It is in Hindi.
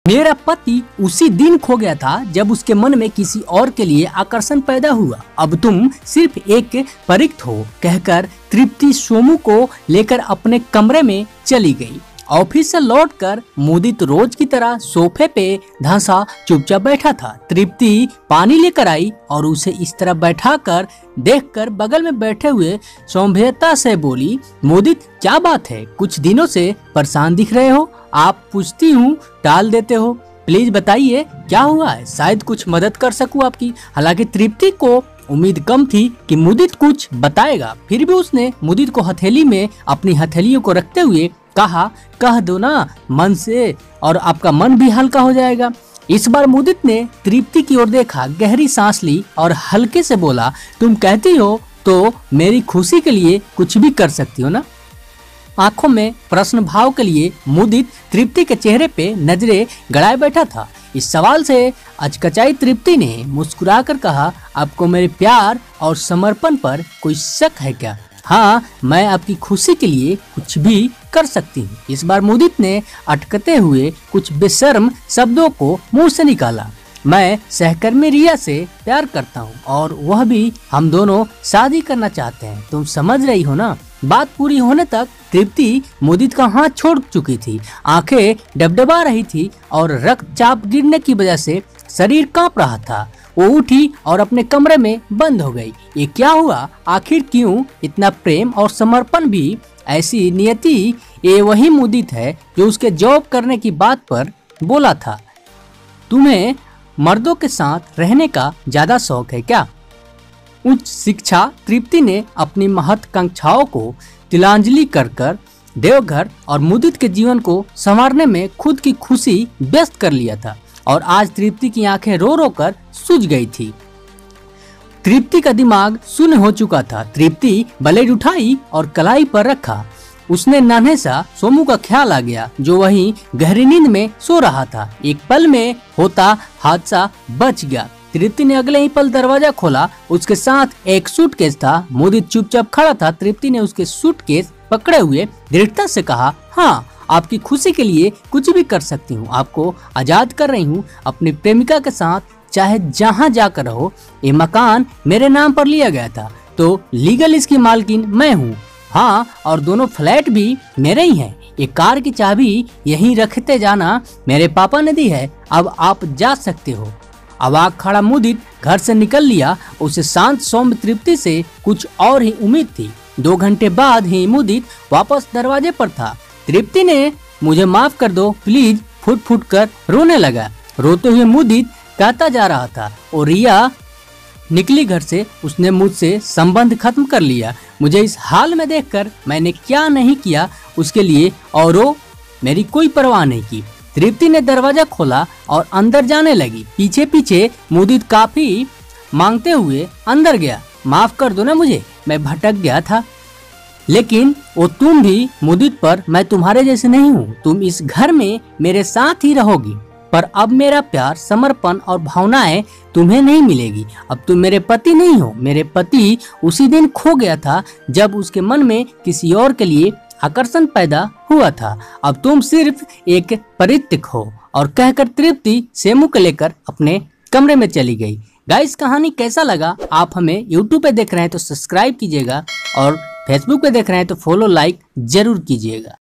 मेरा पति उसी दिन खो गया था जब उसके मन में किसी और के लिए आकर्षण पैदा हुआ। अब तुम सिर्फ एक परिक्त हो, कहकर तृप्ति सोमू को लेकर अपने कमरे में चली गई। ऑफिस से लौटकर मुदित रोज की तरह सोफे पे धंसा चुपचाप बैठा था। तृप्ति पानी लेकर आई और उसे इस तरह बैठाकर देखकर बगल में बैठे हुए सौम्यता से बोली, मुदित क्या बात है, कुछ दिनों से परेशान दिख रहे हो। आप पूछती हूँ टाल देते हो, प्लीज बताइए क्या हुआ है, शायद कुछ मदद कर सकूं आपकी। हालांकि तृप्ति को उम्मीद कम थी कि मुदित कुछ बताएगा, फिर भी उसने मुदित को हथेली में अपनी हथेलियों को रखते हुए कहा, कह दो ना मन से और आपका मन भी हल्का हो जाएगा। इस बार मुदित ने तृप्ति की ओर देखा, गहरी सांस ली और हल्के से बोला, तुम कहती हो तो मेरी खुशी के लिए कुछ भी कर सकती हो ना। आंखों में प्रश्न भाव के लिए मुदित तृप्ति के चेहरे पे नजरें गड़ाए बैठा था। इस सवाल से अचकचाई तृप्ति ने मुस्कुराकर कहा, आपको मेरे प्यार और समर्पण पर कोई शक है क्या? हाँ, मैं आपकी खुशी के लिए कुछ भी कर सकती हूँ। इस बार मुदित ने अटकते हुए कुछ बेशर्म शब्दों को मुंह से निकाला, मैं सहकर्मी रिया से प्यार करता हूँ और वह भी हम दोनों शादी करना चाहते हैं, तुम समझ रही हो ना। बात पूरी होने तक तृप्ति मुदित का हाथ छोड़ चुकी थी, आंखें डबडबा रही थी और रक्तचाप गिरने की वजह से शरीर कांप रहा था। वो उठी और अपने कमरे में बंद हो गई। ये क्या हुआ, आखिर क्यों इतना प्रेम और समर्पण भी? ऐसी नियति ये वही मुदित है जो उसके जॉब करने की बात पर बोला था। तुम्हें मर्दों के साथ रहने का ज्यादा शौक है क्या? उच्च शिक्षा तृप्ति ने अपनी महत्वाकांक्षाओं को तिलांजलि कर देवघर और मुदित के जीवन को संवारने में खुद की खुशी व्यस्त कर लिया था और आज तृप्ति की आंखें रो रो कर सूज गई थी। तृप्ति का दिमाग शून्य हो चुका था। तृप्ति ब्लेड उठाई और कलाई पर रखा। उसने नन्हे सा सोमू का ख्याल आ गया जो वहीं गहरी नींद में सो रहा था। एक पल में होता हादसा बच गया। तृप्ति ने अगले ही पल दरवाजा खोला, उसके साथ एक सूटकेस था। मुदित चुपचाप खड़ा था। तृप्ति ने उसके सूटकेस पकड़े हुए दृढ़ता से कहा, हाँ, आपकी खुशी के लिए कुछ भी कर सकती हूँ, आपको आजाद कर रही हूँ अपनी प्रेमिका के साथ, चाहे जहाँ जाकर रहो। ये मकान मेरे नाम पर लिया गया था तो लीगल इसकी मालकिन मैं हूँ। हाँ, और दोनों फ्लैट भी मेरे ही हैं। ये कार की चाबी यहीं रखते जाना, मेरे पापा ने दी है, अब आप जा सकते हो। अवाक खड़ा मुदित घर से निकल लिया। उसे शांत सौम्य तृप्ति से कुछ और ही उम्मीद थी। 2 घंटे बाद ही मुदित वापस दरवाजे पर था। तृप्ति ने मुझे माफ कर दो प्लीज फुट फुट कर रोने लगा। रोते हुए मुदित कहता जा रहा था और रिया निकली घर से। उसने मुझसे संबंध खत्म कर लिया। मुझे इस हाल में देखकर मैंने क्या नहीं किया उसके लिए, और वो मेरी कोई परवाह नहीं की। तृप्ति ने दरवाजा खोला और अंदर जाने लगी। पीछे पीछे मुदित काफी मांगते हुए अंदर गया। माफ कर दो ना मुझे, मैं भटक गया था। लेकिन वो तुम भी मुदित पर, मैं तुम्हारे जैसे नहीं हूँ। तुम इस घर में मेरे साथ ही रहोगी, पर अब मेरा प्यार, समर्पण और भावनाएं तुम्हें नहीं मिलेगी। अब तुम मेरे पति नहीं हो। मेरे पति उसी दिन खो गया था जब उसके मन में किसी और के लिए आकर्षण पैदा हुआ था। अब तुम सिर्फ एक परित्यक हो। और कहकर तृप्ति सेमू को लेकर अपने कमरे में चली गई। गाइस, कहानी कैसा लगा? आप हमें यूट्यूब पे देख रहे हैं तो सब्सक्राइब कीजिएगा और फेसबुक पे देख रहे हैं तो फॉलो लाइक जरूर कीजिएगा।